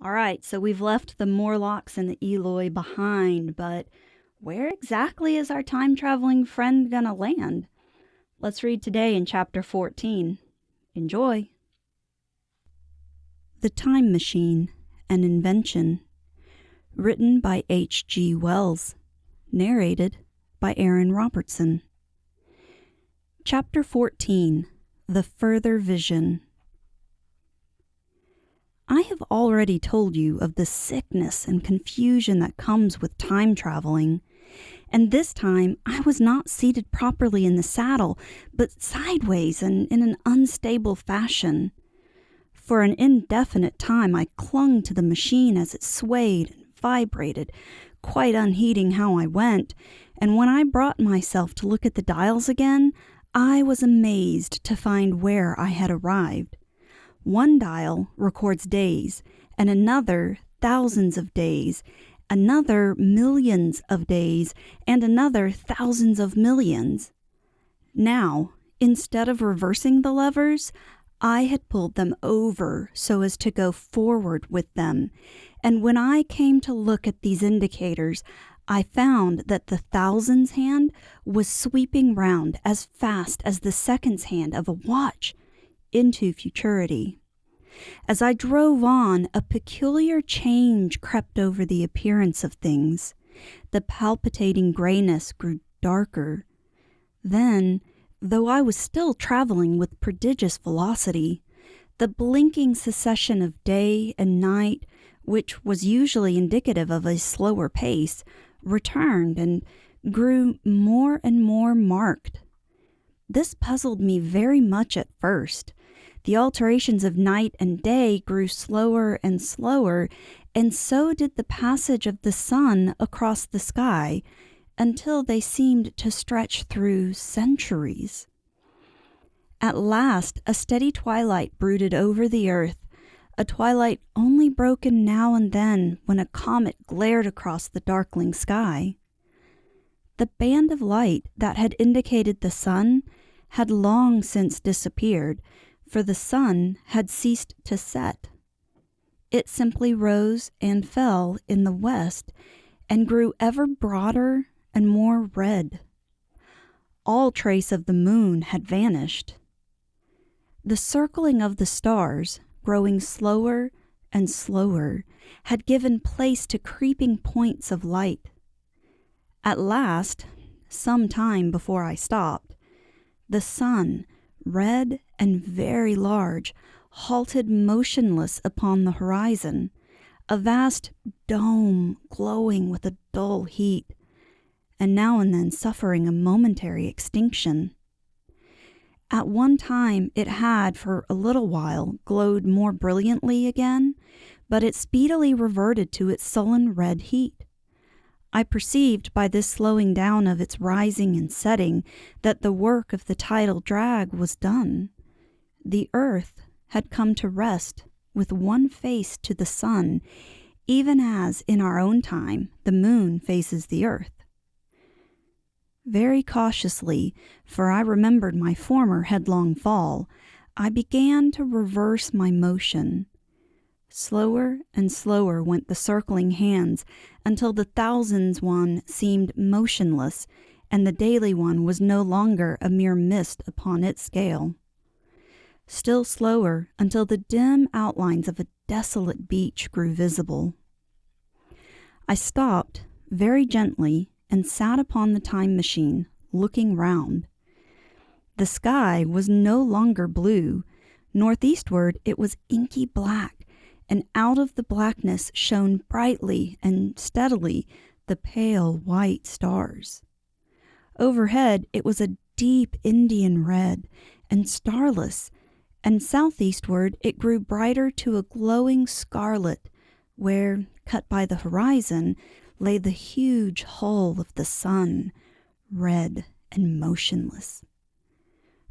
All right, so we've left the Morlocks and the Eloi behind, but where exactly is our time-traveling friend gonna land? Let's read today in Chapter 14. Enjoy! The Time Machine, an Invention. Written by H.G. Wells. Narrated by Aaron Robertson. Chapter 14. The Further Vision. I have already told you of the sickness and confusion that comes with time traveling, and this time I was not seated properly in the saddle, but sideways and in an unstable fashion. For an indefinite time I clung to the machine as it swayed and vibrated, quite unheeding how I went, and when I brought myself to look at the dials again, I was amazed to find where I had arrived. One dial records days, and another thousands of days, another millions of days, and another thousands of millions. Now, instead of reversing the levers, I had pulled them over so as to go forward with them, and when I came to look at these indicators, I found that the thousands hand was sweeping round as fast as the seconds hand of a watch into futurity. As I drove on, a peculiar change crept over the appearance of things. The palpitating grayness grew darker. Then, though I was still traveling with prodigious velocity, the blinking succession of day and night, which was usually indicative of a slower pace, returned and grew more and more marked. This puzzled me very much at first. The alterations of night and day grew slower and slower, and so did the passage of the sun across the sky, until they seemed to stretch through centuries. At last, a steady twilight brooded over the earth, a twilight only broken now and then when a comet glared across the darkling sky. The band of light that had indicated the sun had long since disappeared, for the sun had ceased to set. It simply rose and fell in the west and grew ever broader and more red. All trace of the moon had vanished. The circling of the stars, growing slower and slower, had given place to creeping points of light. At last, some time before I stopped, the sun, red and very large, halted motionless upon the horizon, a vast dome glowing with a dull heat, and now and then suffering a momentary extinction. At one time it had for a little while glowed more brilliantly again, but it speedily reverted to its sullen red heat. I perceived by this slowing down of its rising and setting that the work of the tidal drag was done. The earth had come to rest with one face to the sun, even as in our own time the moon faces the earth. Very cautiously, for I remembered my former headlong fall, I began to reverse my motion. Slower and slower went the circling hands until the thousands one seemed motionless and the daily one was no longer a mere mist upon its scale. Still slower until the dim outlines of a desolate beach grew visible. I stopped very gently and sat upon the time machine, looking round. The sky was no longer blue. Northeastward it was inky black, and out of the blackness shone brightly and steadily the pale white stars. Overhead it was a deep Indian red and starless, and southeastward it grew brighter to a glowing scarlet, where, cut by the horizon, lay the huge hull of the sun, red and motionless.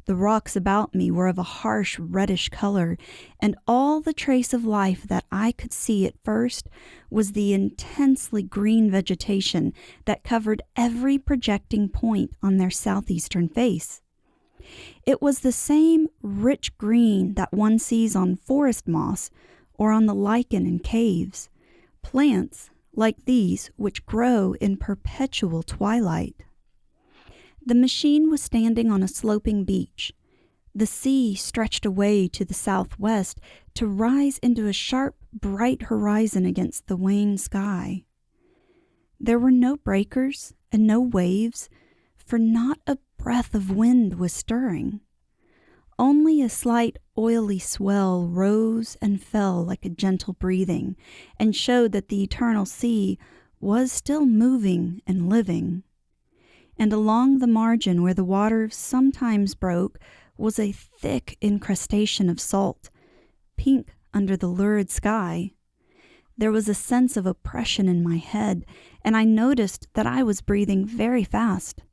The rocks about me were of a harsh reddish color, and all the trace of life that I could see at first was the intensely green vegetation that covered every projecting point on their southeastern face. It was the same rich green that one sees on forest moss or on the lichen in caves, plants like these which grow in perpetual twilight. The machine was standing on a sloping beach. The sea stretched away to the southwest to rise into a sharp, bright horizon against the wan sky. There were no breakers and no waves, for not a breath of wind was stirring. Only a slight oily swell rose and fell like a gentle breathing, and showed that the eternal sea was still moving and living. And along the margin where the water sometimes broke was a thick incrustation of salt, pink under the lurid sky. There was a sense of oppression in my head, and I noticed that I was breathing very fast.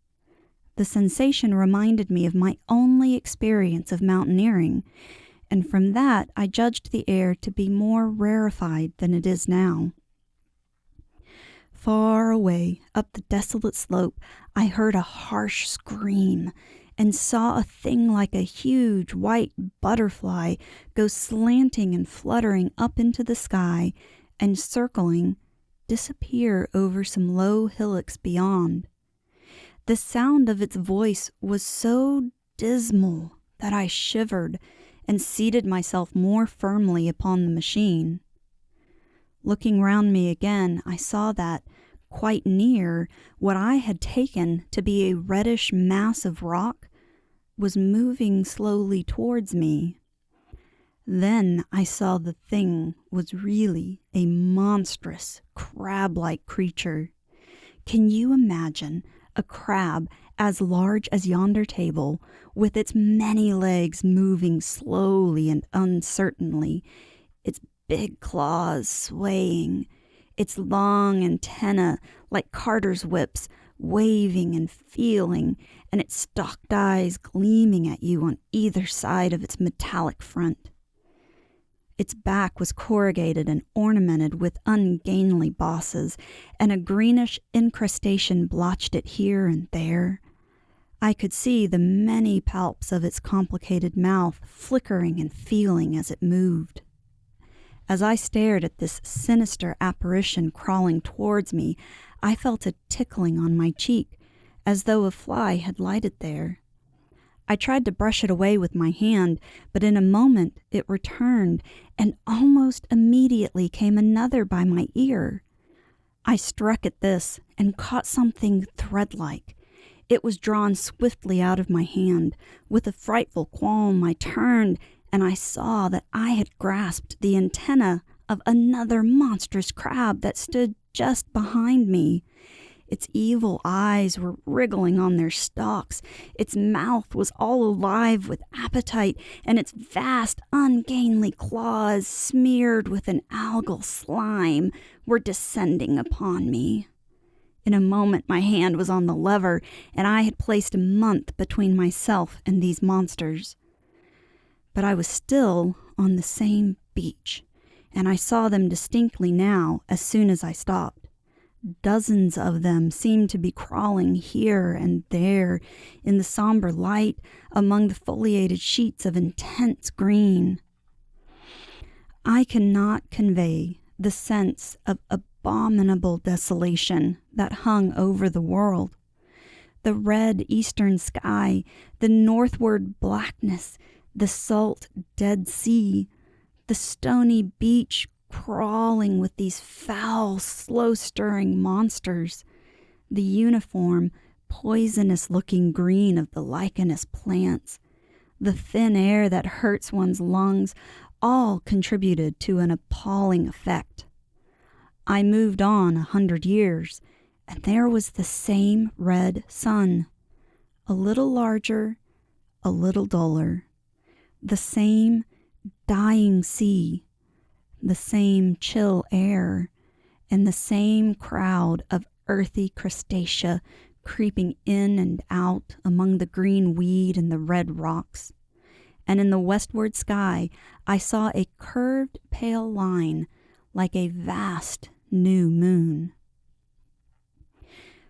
The sensation reminded me of my only experience of mountaineering, and from that I judged the air to be more rarefied than it is now. Far away, up the desolate slope, I heard a harsh scream, and saw a thing like a huge white butterfly go slanting and fluttering up into the sky, and circling, disappear over some low hillocks beyond. The sound of its voice was so dismal that I shivered and seated myself more firmly upon the machine. Looking round me again, I saw that, quite near, what I had taken to be a reddish mass of rock was moving slowly towards me. Then I saw the thing was really a monstrous, crab-like creature. Can you imagine a crab as large as yonder table, with its many legs moving slowly and uncertainly, its big claws swaying, its long antennae like carter's whips waving and feeling, and its stalked eyes gleaming at you on either side of its metallic front? Its back was corrugated and ornamented with ungainly bosses, and a greenish incrustation blotched it here and there. I could see the many palps of its complicated mouth flickering and feeling as it moved. As I stared at this sinister apparition crawling towards me, I felt a tickling on my cheek, as though a fly had lighted there. I tried to brush it away with my hand, but in a moment it returned, and almost immediately came another by my ear. I struck at this and caught something thread-like. It was drawn swiftly out of my hand. With a frightful qualm I turned, and I saw that I had grasped the antenna of another monstrous crab that stood just behind me. Its evil eyes were wriggling on their stalks, its mouth was all alive with appetite, and its vast, ungainly claws, smeared with an algal slime, were descending upon me. In a moment my hand was on the lever, and I had placed a month between myself and these monsters. But I was still on the same beach, and I saw them distinctly now as soon as I stopped. Dozens of them seemed to be crawling here and there in the somber light among the foliated sheets of intense green. I cannot convey the sense of abominable desolation that hung over the world. The red eastern sky, the northward blackness, the salt Dead Sea, the stony beach crawling with these foul, slow-stirring monsters, the uniform, poisonous-looking green of the lichenous plants, the thin air that hurts one's lungs, all contributed to an appalling effect. I moved on 100 years, and there was the same red sun, a little larger, a little duller, the same dying sea, the same chill air, and the same crowd of earthy crustacea creeping in and out among the green weed and the red rocks. And in the westward sky I saw a curved pale line like a vast new moon.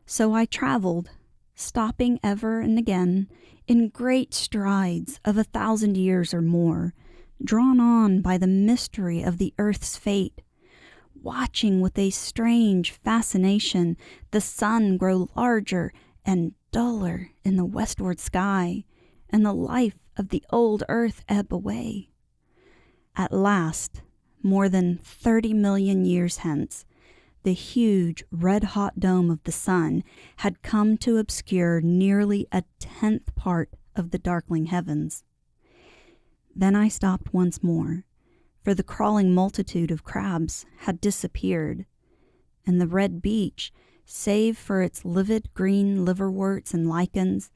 So I traveled, stopping ever and again in great strides of 1,000 years or more, drawn on by the mystery of the earth's fate, watching with a strange fascination the sun grow larger and duller in the westward sky, and the life of the old earth ebb away. At last, more than 30 million years hence, the huge red-hot dome of the sun had come to obscure nearly a 10th part of the darkling heavens. Then I stopped once more, for the crawling multitude of crabs had disappeared, and the red beach, save for its livid green liverworts and lichens,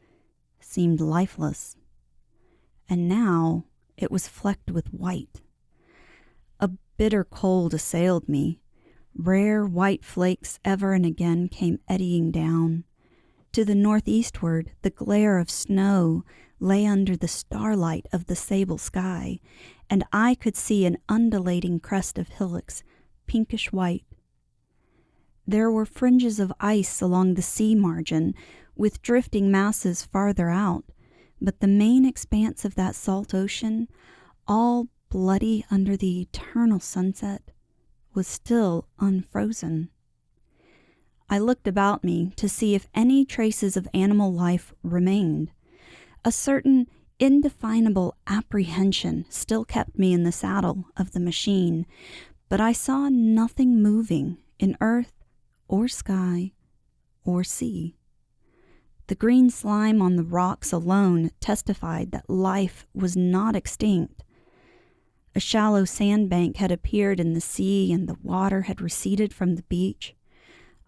seemed lifeless. And now it was flecked with white. A bitter cold assailed me. Rare white flakes ever and again came eddying down. To the northeastward, the glare of snow lay under the starlight of the sable sky, and I could see an undulating crest of hillocks, pinkish white. There were fringes of ice along the sea margin, with drifting masses farther out, but the main expanse of that salt ocean, all bloody under the eternal sunset, was still unfrozen. I looked about me to see if any traces of animal life remained. A certain indefinable apprehension still kept me in the saddle of the machine, but I saw nothing moving in earth or sky or sea. The green slime on the rocks alone testified that life was not extinct. A shallow sandbank had appeared in the sea, and the water had receded from the beach.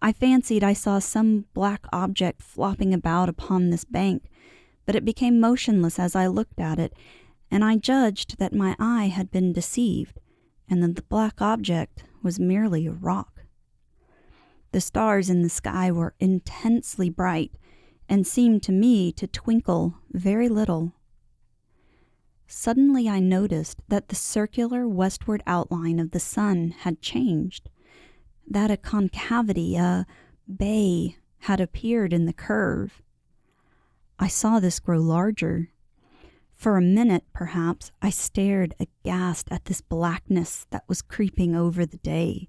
I fancied I saw some black object flopping about upon this bank, but it became motionless as I looked at it, and I judged that my eye had been deceived, and that the black object was merely a rock. The stars in the sky were intensely bright, and seemed to me to twinkle very little. Suddenly I noticed that the circular westward outline of the sun had changed, that a concavity, a bay, had appeared in the curve. I saw this grow larger. For a minute, perhaps, I stared aghast at this blackness that was creeping over the day,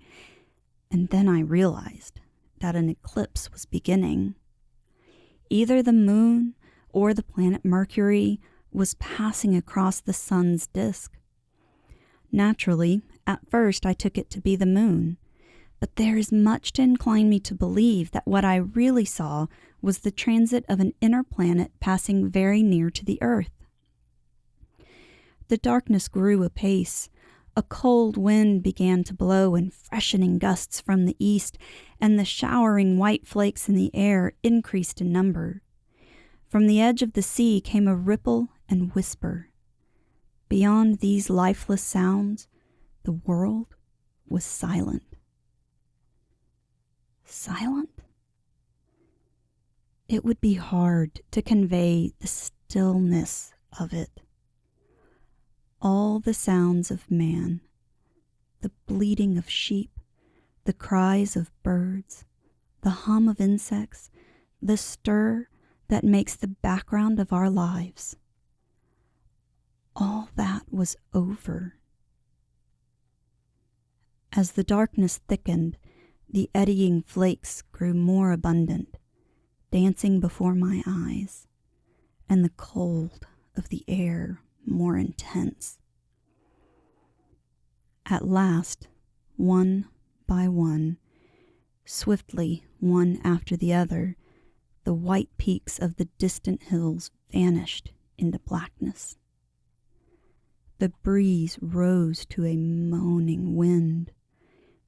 and then I realized that an eclipse was beginning. Either the moon or the planet Mercury was passing across the sun's disk. Naturally, at first I took it to be the moon, but there is much to incline me to believe that what I really saw was the transit of an inner planet passing very near to the Earth. The darkness grew apace. A cold wind began to blow in freshening gusts from the east, and the showering white flakes in the air increased in number. From the edge of the sea came a ripple and whisper. Beyond these lifeless sounds, the world was silent. Silent? It would be hard to convey the stillness of it. All the sounds of man, the bleating of sheep, the cries of birds, the hum of insects, the stir that makes the background of our lives, all that was over. As the darkness thickened, the eddying flakes grew more abundant, dancing before my eyes, and the cold of the air more intense. At last, one by one, swiftly one after the other, the white peaks of the distant hills vanished into blackness. The breeze rose to a moaning wind.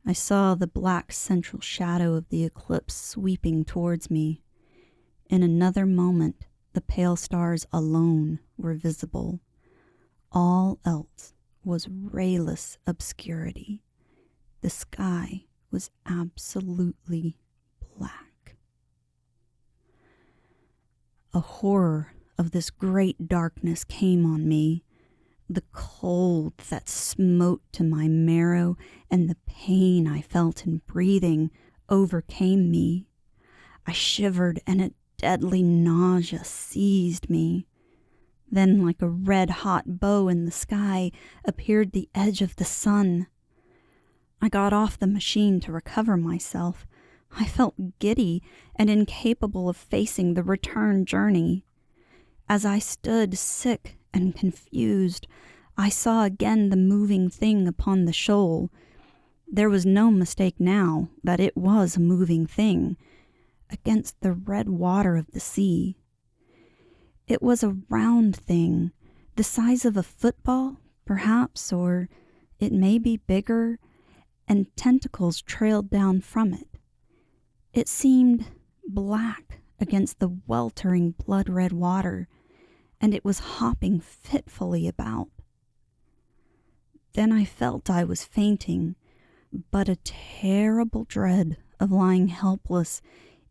I saw the black central shadow of the eclipse sweeping towards me. In another moment, the pale stars alone were visible. All else was rayless obscurity. The sky was absolutely black. A horror of this great darkness came on me. The cold that smote to my marrow and the pain I felt in breathing overcame me. I shivered and a deadly nausea seized me. Then, like a red-hot bow in the sky, appeared the edge of the sun. I got off the machine to recover myself. I felt giddy and incapable of facing the return journey. As I stood sick and confused, I saw again the moving thing upon the shoal. There was no mistake now that it was a moving thing against the red water of the sea. It was a round thing, the size of a football, perhaps, or it may be bigger, and tentacles trailed down from it. It seemed black against the weltering blood-red water, and it was hopping fitfully about. Then I felt I was fainting, but a terrible dread of lying helpless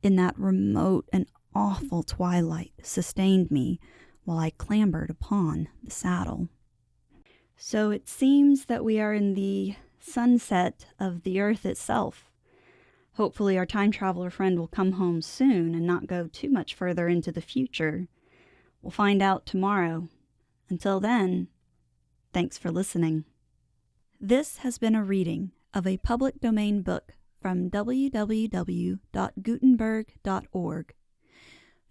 in that remote and awful twilight sustained me while I clambered upon the saddle. So it seems that we are in the sunset of the earth itself. Hopefully our time traveler friend will come home soon and not go too much further into the future. We'll find out tomorrow. Until then, thanks for listening. This has been a reading of a public domain book from www.gutenberg.org.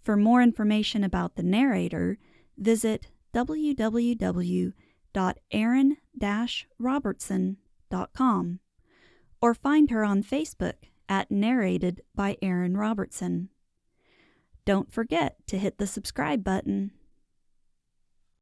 For more information about the narrator, visit www.erin-robertson.com or find her on Facebook at Narrated by Erin Robertson. Don't forget to hit the subscribe button